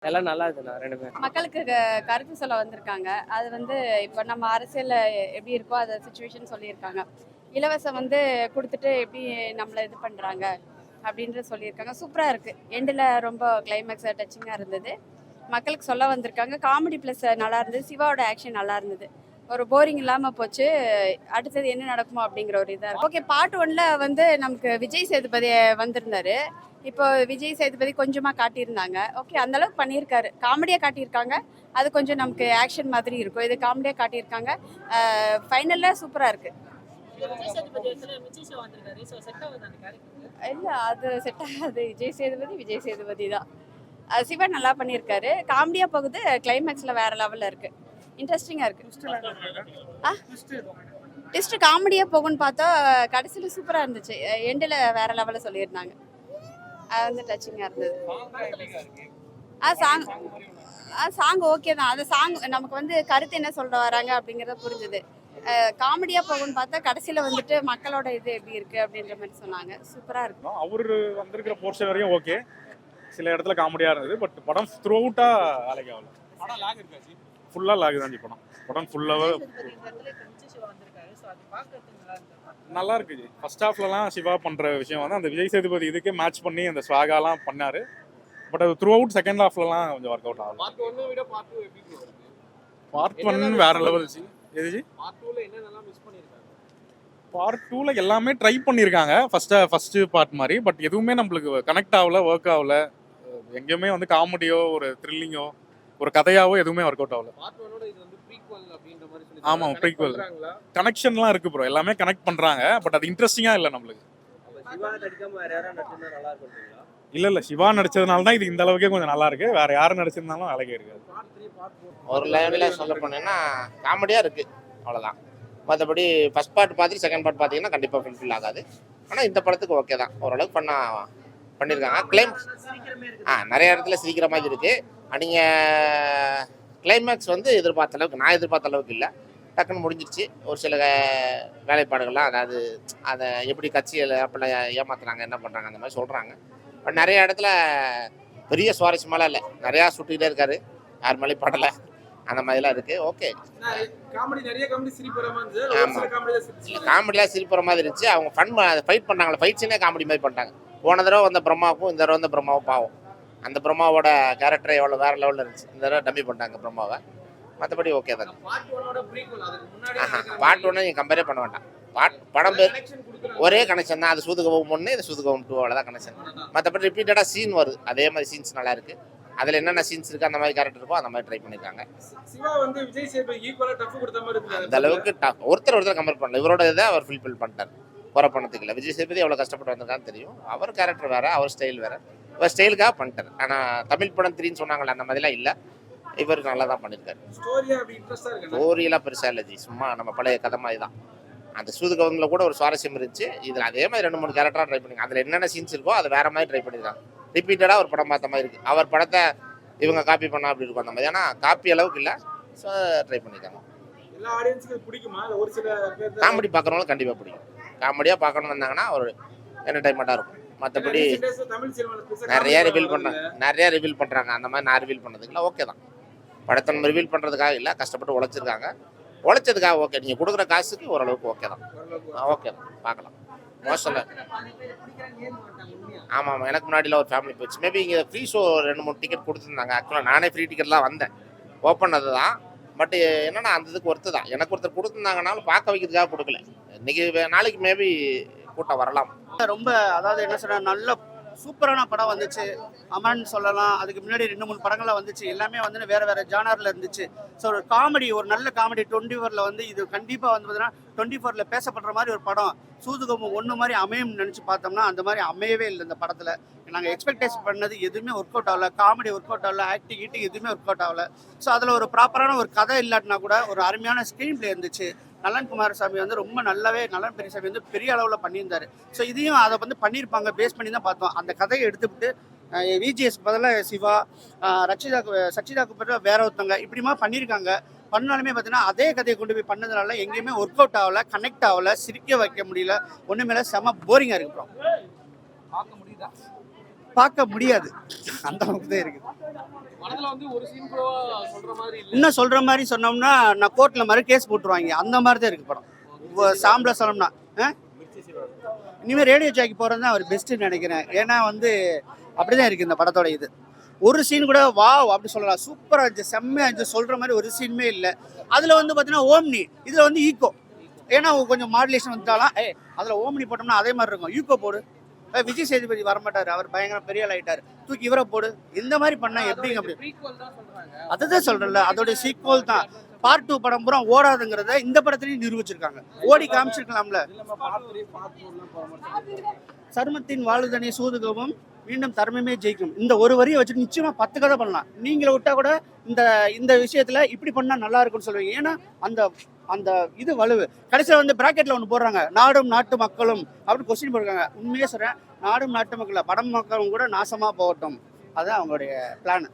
எல்லாம் நல்லா இருக்குண்ணா 2 பேரும். மக்களுக்கு கருத்து சொல்ல வந்திருக்காங்க. அது வந்து இப்போ நம்ம அரசியல்ல எப்படி இருக்கோ அதை சிச்சுவேஷன் சொல்லியிருக்காங்க. இலவசம் வந்து கொடுத்துட்டு எப்படி நம்மளை இது பண்ணுறாங்க அப்படின்ற சொல்லியிருக்காங்க. சூப்பராக இருக்குது. எண்டில் ரொம்ப கிளைமேக்ஸ் டச்சிங்காக இருந்தது. மக்களுக்கு சொல்ல வந்திருக்காங்க. காமெடி ப்ளஸ் நல்லா இருந்தது. சிவாவோட ஆக்ஷன் நல்லா இருந்தது. ஒரு போரிங் இல்லாமல் போச்சு. அடுத்தது என்ன நடக்குமோ அப்படிங்கிற ஒரு இதாக இருக்கு. ஓகே, பார்ட் 1ல் வந்து நமக்கு விஜய் சேதுபதி வந்திருந்தாரு. இப்போ விஜய் சேதுபதி கொஞ்சமாக காட்டியிருந்தாங்க. ஓகே, அந்த அளவுக்கு பண்ணியிருக்காரு. காமெடியாக காட்டியிருக்காங்க. அது கொஞ்சம் நமக்கு ஆக்ஷன் மாதிரி இருக்கும். இது காமெடியாக காட்டியிருக்காங்க. ஃபைனலில் சூப்பராக இருக்குது. இல்லை, அது செட் ஆகாது. விஜய் சேதுபதி தான். சிவா நல்லா பண்ணியிருக்காரு. காமெடியாக போகுது. கிளைமேக்ஸில் வேற லெவலில் இருக்குது. இன்ட்ரெஸ்டிங்காக இருக்குது. டெஸ்ட் காமெடியாக போகும்னு பார்த்தா கடைசியில் சூப்பராக இருந்துச்சு. எண்டில் வேற லெவலில் சொல்லியிருந்தாங்க. அது வந்து டச்சிங்காக இருந்தது. சாங் ஓகே தான். அது சாங் நமக்கு வந்து கருத்து என்ன சொல்ல வராங்க அப்படிங்கிறத புரிஞ்சுது. காமெடியாக போகும்னு பார்த்தா கடைசியில் வந்துட்டு மக்களோட இது எப்படி இருக்குது அப்படின்ற மாதிரி சொன்னாங்க. சூப்பராக இருக்கும். அவரு வந்திருக்கிற போர்ஷன் வரையும் ஓகே, சில இடத்துல காமெடியாக இருந்தது. பட் படம் த்ரூ அவுட்டாக வேலைக்கு ஆகல. ஃபுல்லாக லாக் தான் படம். படம் ஃபுல்லாக நல்லா இருக்கு. ஃபர்ஸ்ட் ஹாஃப்லலாம் சிவா பண்ணுற விஷயம் வந்து அந்த விஜய் சேதுபதி இதுக்கு மேட்ச் பண்ணி அந்த ஸ்வாகாலாம் பண்ணார். பட் அது த்ரூ அவுட் செகண்ட் ஹாஃப்லலாம் கொஞ்சம் ஒர்க் அவுட் ஆகும். பார்ட் 1 வேற லெவல். எதுச்சு பார்ட் 2ல எல்லாமே ட்ரை பண்ணியிருக்காங்க ஃபர்ஸ்ட் பார்ட் மாதிரி. பட் எதுவுமே நம்மளுக்கு கனெக்ட் ஆகல, ஒர்க் ஆகல. எங்கேயுமே வந்து காமெடியோ ஒரு த்ரில்லிங்கோ ஒரு கதையாவோ எதுவுமே ஒர்க் அவுட் ஆகல. ஆமாம், ப்ரீக்வல் கனெக்ஷன்லாம் இருக்கு ப்ரோ. எல்லாமே கனெக்ட் பண்றாங்க. பட் அது இன்ட்ரெஸ்டிங்கா இல்லை நம்மளுக்கு. இல்ல சிவா நடிச்சதுனால தான் இது இந்த அளவுக்கே கொஞ்சம் நல்லா இருக்கு. வேற யாரும் நடிச்சிருந்தாலும் அழகே இருக்காது. ஒரு லெவலில் சொல்ல போனேன்னா காமெடியாக இருக்குது, அவ்வளோதான். மற்றபடி ஃபஸ்ட் பார்ட் பார்த்துட்டு செகண்ட் பார்ட் பார்த்தீங்கன்னா கண்டிப்பாக ஃபுல்ஃபில் ஆகாது. ஆனால் இந்த படத்துக்கு ஓகே தான், ஓரளவுக்கு பண்ணியிருக்காங்க. நிறைய இடத்துல சிரிக்கிற மாதிரி இருக்குது. நீங்கள் கிளைமேக்ஸ் வந்து நான் எதிர்பார்த்த அளவுக்கு இல்லை. டக்குன்னு முடிஞ்சிருச்சு. ஒரு சில வேலைப்பாடுகள்லாம், அதாவது அதை எப்படி கட்சியில் அப்பெல்லாம் ஏமாத்துறாங்க, என்ன பண்ணுறாங்க, அந்த மாதிரி சொல்கிறாங்க. பட் நிறைய இடத்துல பெரிய சுவாரஸ்யமாலாம் இல்லை. நிறையா சுட்டுக்கிட்டே இருக்காரு, யார் மேலேயும் படலை, அந்த மாதிரிலாம் இருக்குது. ஓகே, காமெடிலாம் சிரிப்புற மாதிரி இருந்துச்சு. அவங்க ஃபைட் பண்ணாங்களே, ஃபைட் சீனே காமெடி மாதிரி பண்ணிட்டாங்க. போன தடவை வந்த பிரம்மாவுக்கும் இந்த தடவை வந்த பிரம்மாவும் பாவம். அந்த பிரம்மாவோட கேரக்டர் எவ்வளோ வேற லெவலில் இருந்துச்சு. இந்த தடவை டம்மி பண்ணிட்டாங்க பிரம்மாவை. மற்றபடி ஓகே தான். பார்ட் 1 நீங்கள் கம்பேரே பண்ண வேண்டாம். படம் பேர் ஒரே கனெக்ஷன் தான். அது சூதுகவும் 1, இது சூதுகவும் 2, அவ்வளோதான் கனெக்ஷன். மற்றபடி ரிப்பீட்டடாக சீன் வருது. அதே மாதிரி சீன்ஸ் நல்லா இருக்குது. அதில் என்னென்ன சீன்ஸ் இருக்குது, அந்த மாதிரி கேரக்டர் இருக்கோ அந்த மாதிரி ட்ரை பண்ணியிருக்காங்க. அந்த அளவுக்கு ஒருத்தர் கம்பேர் பண்ணல. இவரோட இதை அவர் ஃபுல்ஃபில் பண்ணிட்டார். குறை பண்ணதுக்கு இல்லை. விஜய் சேதுபதி எவ்வளோ கஷ்டப்பட்டு வந்திருக்கான்னு தெரியும். அவர் கேரக்டர் வேறு, அவர் ஸ்டைல் வேறு. இவர் ஸ்டைலுக்காக பண்ணிட்டார். ஆனால் தமிழ் படம் 3ன்னு சொன்னாங்களே, அந்த மாதிரிலாம் இல்லை. இவருக்கு நல்லா தான் பண்ணியிருக்காரு. ஸ்டோரியெல்லாம் பெருசாக இல்லை ஜி, சும்மா நம்ம பழைய கதை மாதிரி தான். அந்த சூதுகவனில் கூட ஒரு சுவாரஸ்யம் இருந்துச்சு. இதில் அதே மாதிரி 2-3 கேரக்டராக ட்ரை பண்ணிருக்காங்க. அதில் என்னென்ன சீன்ஸ் இருக்கோ அதை வேறு மாதிரி ட்ரை பண்ணியிருக்காங்க. ரிப்பீட்டடாக ஒரு படம் பார்த்த மாதிரி இருக்குது. அவர் படத்தை இவங்க காப்பி பண்ணால் அப்படி இருக்கும் அந்த மாதிரி. ஆனால் காப்பி அளவுக்கு இல்லை. ஸோ ட்ரை பண்ணியிருக்காங்க. காமெடி பார்க்குறவங்களும் கண்டிப்பாக பிடிக்கும். காமெடியாக பார்க்கணும்னு வந்தாங்கன்னா ஒரு என்டர்டைன்மெண்ட்டாக இருக்கும். மற்றபடி நிறைய ரிவீல் பண்ணுறாங்க. அந்த மாதிரி நான் ரிவீல் பண்ணதுக்குலாம் ஓகே தான். படத்தை நம்ம ரிவீல் பண்ணுறதுக்காக இல்லை, கஷ்டப்பட்டு உழைச்சதுக்காக ஓகே. நீங்கள் கொடுக்குற காசுக்கு ஓரளவுக்கு ஓகே தான். ஓகே தான், பார்க்கலாம். மோஸ்ட்ல ஆமாம், எனக்கு முன்னாடியில் ஒரு ஃபேமிலி போச்சு. மேபி இங்கே ஃப்ரீ ஷோ 2-3 டிக்கெட் கொடுத்துருந்தாங்க. ஆக்சுவலாக நானே ஃப்ரீ டிக்கெட்லாம் வந்தேன், ஓப்பன் அது தான். பட் என்னன்னா அந்த இதுக்கு ஒருத்தர் தான். எனக்கு ஒருத்தர் கொடுத்துருந்தாங்கனாலும் பார்க்க வைக்கிறதுக்காக கொடுக்கல. இன்னைக்கு நாளைக்கு மேபி கூட்டம் வரலாம். ரொம்ப, அதாவது என்ன சொல்ற, நல்ல சூப்பரான படம் வந்துச்சு. அமன் சொல்லலாம். அதுக்கு முன்னாடி 2-3 படங்கள்லாம் வந்துச்சு. எல்லாமே வந்து வேற வேற ஜானர்ல இருந்துச்சு. ஸோ ஒரு காமெடி, ஒரு நல்ல காமெடி 24ல் வந்து இது கண்டிப்பாக வந்து பார்த்தீங்கன்னா 24ல் பேசப்படுற மாதிரி ஒரு படம். சூதுகமும் 1 மாதிரி அமையும்னு நினச்சி பார்த்தோம்னா அந்த மாதிரி அமையவே இல்லை. இந்த படத்தில் நாங்கள் எக்ஸ்பெக்டேஷன் பண்ணது எதுவுமே ஒர்க் அவுட் ஆகல. காமெடி ஒர்க் அவுட் ஆகல, ஆக்டிங் எதுவுமே ஒர்க் அவுட் ஆகல. ஸோ அதில் ஒரு ப்ராப்பரான ஒரு கதை இல்லாட்டினா கூட ஒரு அருமையான ஸ்க்ரீன் பிளே இருந்துச்சு. நலன் குமாரசாமி வந்து ரொம்ப நல்லாவே, நலன் பெரியசாமி வந்து பெரிய அளவில் பண்ணியிருந்தாரு. ஸோ இதையும் அதை வந்து பண்ணியிருப்பாங்க, பேஸ் பண்ணி தான் பார்த்தோம். அந்த கதையை எடுத்துக்கிட்டு விஜிஎஸ் பதிலாக சிவா, சச்சிதாக்கு பதிலாக வேற ஒருத்தவங்க இப்படிமா பண்ணியிருக்காங்க. பண்ணாலுமே பார்த்தீங்கன்னா அதே கதையை கொண்டு போய் பண்ணதுனால எங்கேயுமே ஒர்க் அவுட் ஆகலை, கனெக்ட் ஆகலை, சிரிக்க வைக்க முடியல. ஒன்று மேலே செம போரிங்காக இருக்கு. பார்க்க முடியாது. அந்த அளவுக்கு தான் இருக்குது. படத்துல வந்து ஒரு சீன் கூட சொல்ற மாதிரி இல்ல. இன்னும் சொல்ற மாதிரி சொன்னோம்னா நான் கோர்ட்ல மாதிரி கேஸ் போட்டுருவாங்க. அந்த மாதிரி தான் இருக்கு படம். சாம்பிள சொல்லணும்னா இனிமேல் ரேடியோ ஜாக்கி போகிறது தான் அவர் பெஸ்ட்டுன்னு நினைக்கிறேன். ஏன்னா வந்து அப்படிதான் இருக்கு இந்த படத்தோட இது. ஒரு சீன் கூட வாவ் அப்படி சொல்லலாம், சூப்பராக இருந்துச்சு, செம்மையாக இருந்துச்சு சொல்கிற மாதிரி ஒரு சீனுமே இல்லை. அதில் வந்து பார்த்தீங்கன்னா ஓம்னி, இதில் வந்து ஈக்கோ. ஏன்னா கொஞ்சம் மாடுலேஷன் வந்துட்டாலாம், அதில் ஓம்னி போட்டோம்னா அதே மாதிரி இருக்கும். ஈக்கோ போடு, விஜய் சேதுபதி வரமாட்டார், அவர் பயங்கர பெரிய ஆள் ஆயிட்டார், தூக்கி இவரை போடு, இந்த மாதிரி பண்ணா எப்படிங்க அப்படி? ப்ரீக்வல் தான் சொல்றாங்க. அதுதான் சொல்றேன்ல, அதோட சீக்வல் தான். பார்ட் 2 படம் பூரா ஓடாதுங்கிறத இந்த படத்துலையும் நிரூபிச்சிருக்காங்க. ஓடி காமிச்சிருக்கலாம்ல. சருமத்தின் வாழுதனை சூதுகவும் மீண்டும் தர்மமே ஜெயிக்கும், இந்த ஒரு வரியை வச்சுட்டு நிச்சயமா 10 கதை பண்ணலாம். நீங்கள விட்டா கூட இந்த இந்த விஷயத்துல இப்படி பண்ணா நல்லா இருக்கும்னு சொல்லுவீங்க. ஏன்னா அந்த அந்த இது வலுவு. கடைசியில் வந்து பிராக்கெட்ல ஒன்று போடுறாங்க, நாடும் நாட்டு மக்களும் அப்படின்னு கொஸ்டின் போடுறாங்க. உண்மையே சொல்றேன், நாடும் நாட்டு மக்கள் படம் மக்களும் கூட நாசமா போகட்டும், அதுதான் அவங்களுடைய பிளான்.